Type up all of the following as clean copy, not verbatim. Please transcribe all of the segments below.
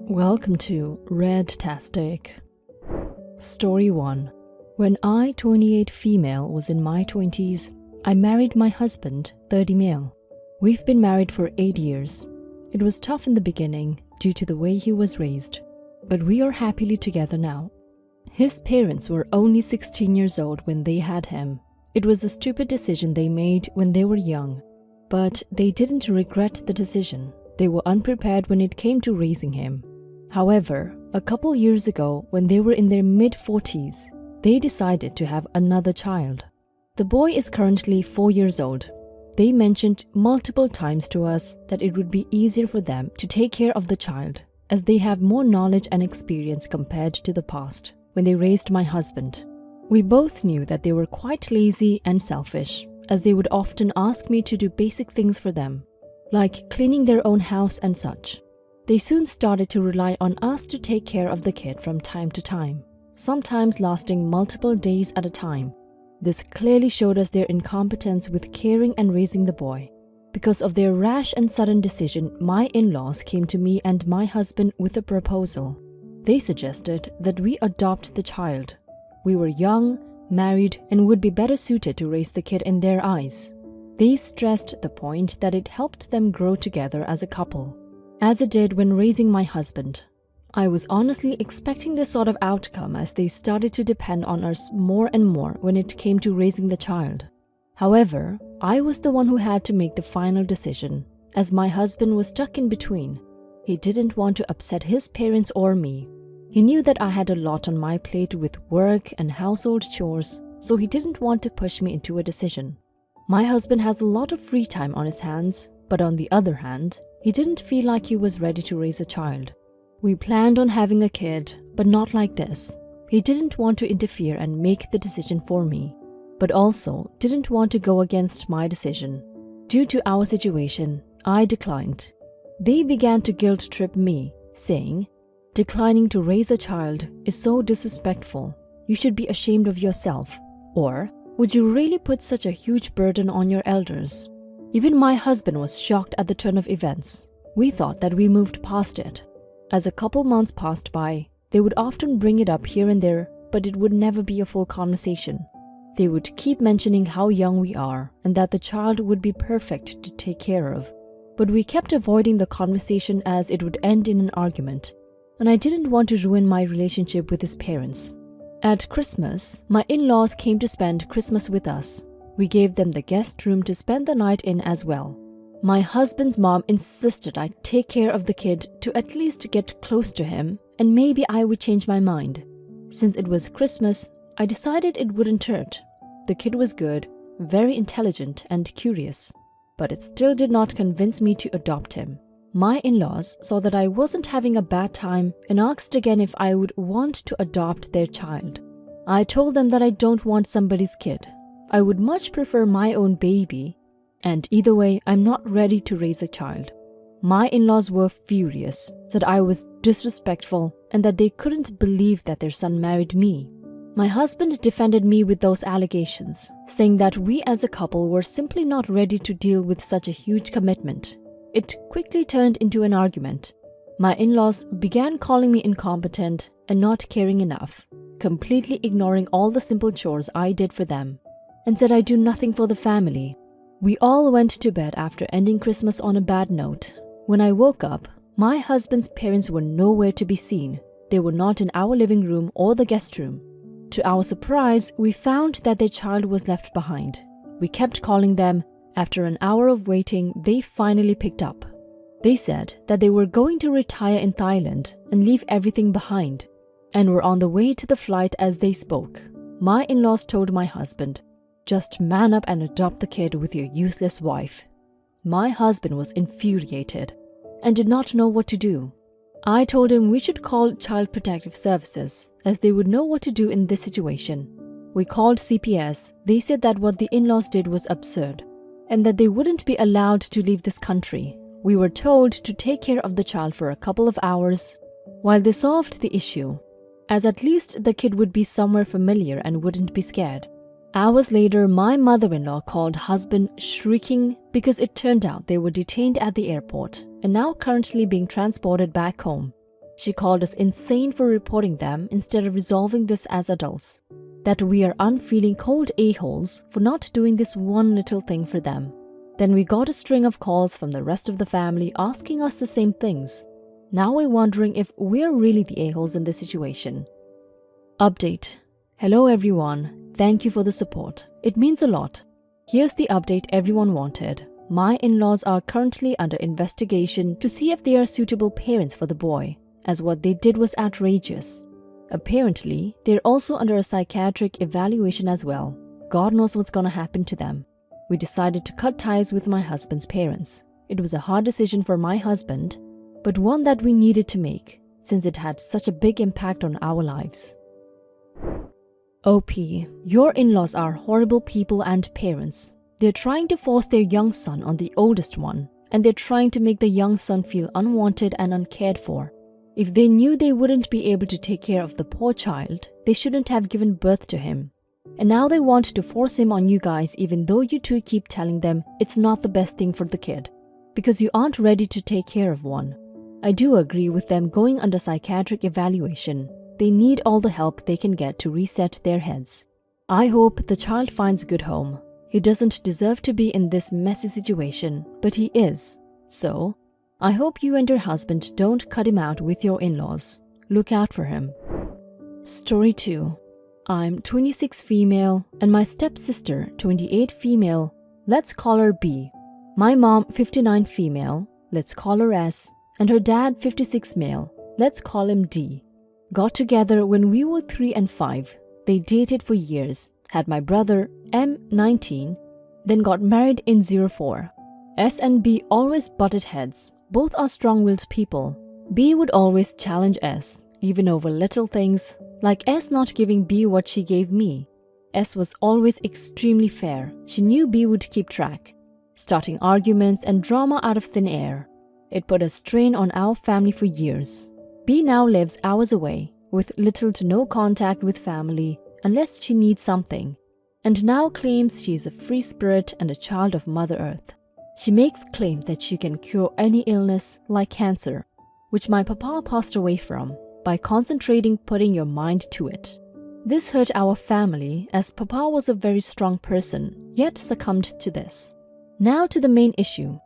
Welcome to Redtastic. Story 1. When I, 28 female, was in my 20s, I married my husband, 30 male. We've been married for 8 years. It was tough in the beginning due to the way he was raised, but we are happily together now. His parents were only 16 years old when they had him. It was a stupid decision they made when they were young, but they didn't regret the decision. They were unprepared when it came to raising him. However, a couple years ago, when they were in their mid-40s, they decided to have another child. The boy is currently 4 years old. They mentioned multiple times to us that it would be easier for them to take care of the child, as they have more knowledge and experience compared to the past, when they raised my husband. We both knew that they were quite lazy and selfish, as they would often ask me to do basic things for them, like cleaning their own house and such. They soon started to rely on us to take care of the kid from time to time, sometimes lasting multiple days at a time. This clearly showed us their incompetence with caring and raising the boy. Because of their rash and sudden decision, my in-laws came to me and my husband with a proposal. They suggested that we adopt the child. We were young, married, and would be better suited to raise the kid in their eyes. They stressed the point that it helped them grow together as a couple, as it did when raising my husband. I was honestly expecting this sort of outcome as they started to depend on us more and more when it came to raising the child. However, I was the one who had to make the final decision, as my husband was stuck in between. He didn't want to upset his parents or me. He knew that I had a lot on my plate with work and household chores, so he didn't want to push me into a decision. My husband has a lot of free time on his hands, but on the other hand, he didn't feel like he was ready to raise a child. We planned on having a kid, but not like this. He didn't want to interfere and make the decision for me, but also didn't want to go against my decision. Due to our situation, I declined. They began to guilt trip me, saying, "Declining to raise a child is so disrespectful. You should be ashamed of yourself. Or, would you really put such a huge burden on your elders?" Even my husband was shocked at the turn of events. We thought that we moved past it. As a couple months passed by, they would often bring it up here and there, but it would never be a full conversation. They would keep mentioning how young we are and that the child would be perfect to take care of. But we kept avoiding the conversation as it would end in an argument, and I didn't want to ruin my relationship with his parents. At Christmas, my in-laws came to spend Christmas with us. We gave them the guest room to spend the night in as well. My husband's mom insisted I take care of the kid to at least get close to him, and maybe I would change my mind. Since it was Christmas, I decided it wouldn't hurt. The kid was good, very intelligent and curious, but it still did not convince me to adopt him. My in-laws saw that I wasn't having a bad time and asked again if I would want to adopt their child. I told them that I don't want somebody's kid. I would much prefer my own baby, and either way, I'm not ready to raise a child. My in-laws were furious, said I was disrespectful and that they couldn't believe that their son married me. My husband defended me with those allegations, saying that we as a couple were simply not ready to deal with such a huge commitment. It quickly turned into an argument. My in-laws began calling me incompetent and not caring enough, completely ignoring all the simple chores I did for them, and said I do nothing for the family. We all went to bed after ending Christmas on a bad note. When I woke up, my husband's parents were nowhere to be seen. They were not in our living room or the guest room. To our surprise, we found that their child was left behind. We kept calling them. After an hour of waiting, they finally picked up. They said that they were going to retire in Thailand and leave everything behind, and were on the way to the flight as they spoke. My in-laws told my husband, "Just man up and adopt the kid with your useless wife." My husband was infuriated and did not know what to do. I told him we should call Child Protective Services, as they would know what to do in this situation. We called CPS. They said that what the in-laws did was absurd, and that they wouldn't be allowed to leave this country. We were told to take care of the child for a couple of hours while they solved the issue, as at least the kid would be somewhere familiar and wouldn't be scared. Hours later, my mother-in-law called husband shrieking because it turned out they were detained at the airport and now currently being transported back home. She called us insane for reporting them instead of resolving this as adults. That we are unfeeling cold a-holes for not doing this one little thing for them. Then we got a string of calls from the rest of the family asking us the same things. Now we're wondering if we're really the a-holes in this situation. Update. Hello everyone. Thank you for the support. It means a lot. Here's the update everyone wanted. My in-laws are currently under investigation to see if they are suitable parents for the boy, as what they did was outrageous. Apparently, they're also under a psychiatric evaluation as well. God knows what's gonna happen to them. We decided to cut ties with my husband's parents. It was a hard decision for my husband, but one that we needed to make, since it had such a big impact on our lives. OP, your in-laws are horrible people and parents. They're trying to force their young son on the oldest one, and they're trying to make the young son feel unwanted and uncared for. If they knew they wouldn't be able to take care of the poor child, they shouldn't have given birth to him. And now they want to force him on you guys even though you two keep telling them it's not the best thing for the kid, because you aren't ready to take care of one. I do agree with them going under psychiatric evaluation. They need all the help they can get to reset their heads. I hope the child finds a good home. He doesn't deserve to be in this messy situation, but he is. So, I hope you and your husband don't cut him out with your in-laws. Look out for him. Story 2. I'm 26 female and my stepsister 28 female. Let's call her B. My mom 59 female. Let's call her S. And her dad 56 male. Let's call him D. Got together when we were 3 and 5. They dated for years. Had my brother M 19. Then got married in 04. S and B always butted heads. Both are strong-willed people. B would always challenge S, even over little things, like S not giving B what she gave me. S was always extremely fair. She knew B would keep track, starting arguments and drama out of thin air. It put a strain on our family for years. B now lives hours away, with little to no contact with family unless she needs something, and now claims she is a free spirit and a child of Mother Earth. She makes claims that she can cure any illness like cancer, which my papa passed away from, by concentrating putting your mind to it. This hurt our family as papa was a very strong person, yet succumbed to this. Now to the main issue.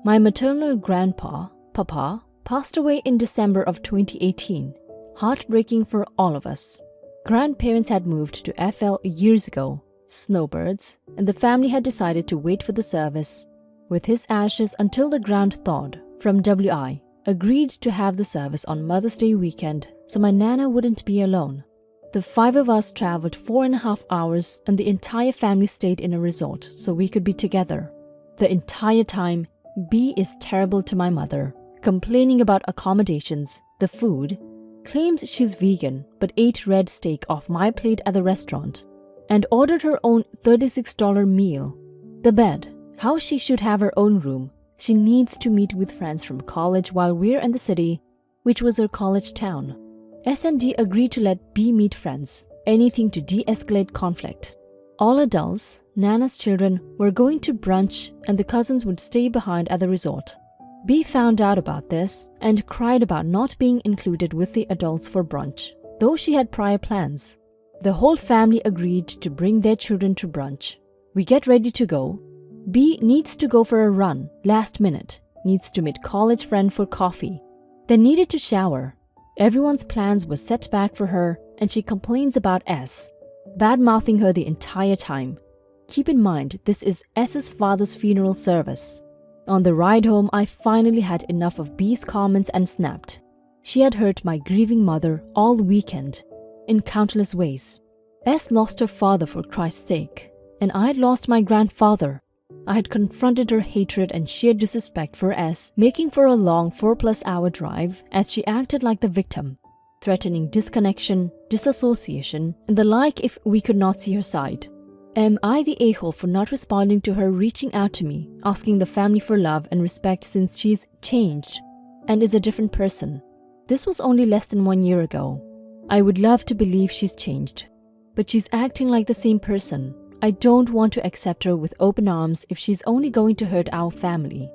My maternal grandpa, Papa, passed away in December of 2018. Heartbreaking for all of us. Grandparents had moved to FL years ago, snowbirds, and the family had decided to wait for the service with his ashes until the ground thawed. From WI, agreed to have the service on Mother's Day weekend so my Nana wouldn't be alone. The 5 of us traveled 4.5 hours and the entire family stayed in a resort so we could be together. The entire time, B is terrible to my mother, complaining about accommodations, the food, claims she's vegan but ate red steak off my plate at the restaurant, and ordered her own $36 meal. The bed, how she should have her own room. She needs to meet with friends from college while we're in the city, which was her college town. S&D agreed to let B meet friends, anything to de-escalate conflict. All adults, Nana's children, were going to brunch and the cousins would stay behind at the resort. B found out about this and cried about not being included with the adults for brunch, though she had prior plans. The whole family agreed to bring their children to brunch. We get ready to go. B needs to go for a run, last minute, needs to meet college friend for coffee, then needed to shower. Everyone's plans were set back for her and she complains about S, bad-mouthing her the entire time. Keep in mind, this is S's father's funeral service. On the ride home, I finally had enough of B's comments and snapped. She had hurt my grieving mother all weekend, in countless ways. S lost her father for Christ's sake, and I had lost my grandfather. I had confronted her hatred and sheer disrespect for S, making for a long 4+ hour drive as she acted like the victim, threatening disconnection, disassociation, and the like if we could not see her side. Am I the a-hole for not responding to her reaching out to me, asking the family for love and respect since she's changed and is a different person? This was only less than 1 year ago. I would love to believe she's changed, but she's acting like the same person. I don't want to accept her with open arms if she's only going to hurt our family.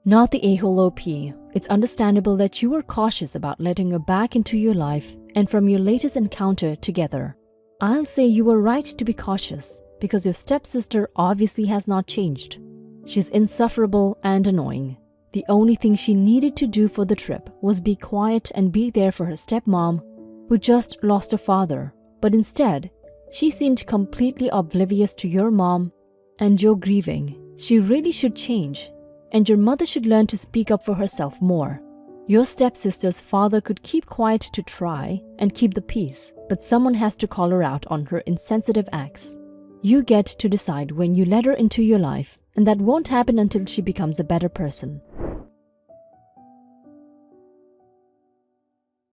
Not the a-hole OP. It's understandable that you were cautious about letting her back into your life and from your latest encounter together. I'll say you were right to be cautious because your stepsister obviously has not changed. She's insufferable and annoying. The only thing she needed to do for the trip was be quiet and be there for her stepmom, who just lost her father. But instead, she seemed completely oblivious to your mom and your grieving. She really should change, and your mother should learn to speak up for herself more. Your stepsister's father could keep quiet to try and keep the peace, but someone has to call her out on her insensitive acts. You get to decide when you let her into your life, and that won't happen until she becomes a better person.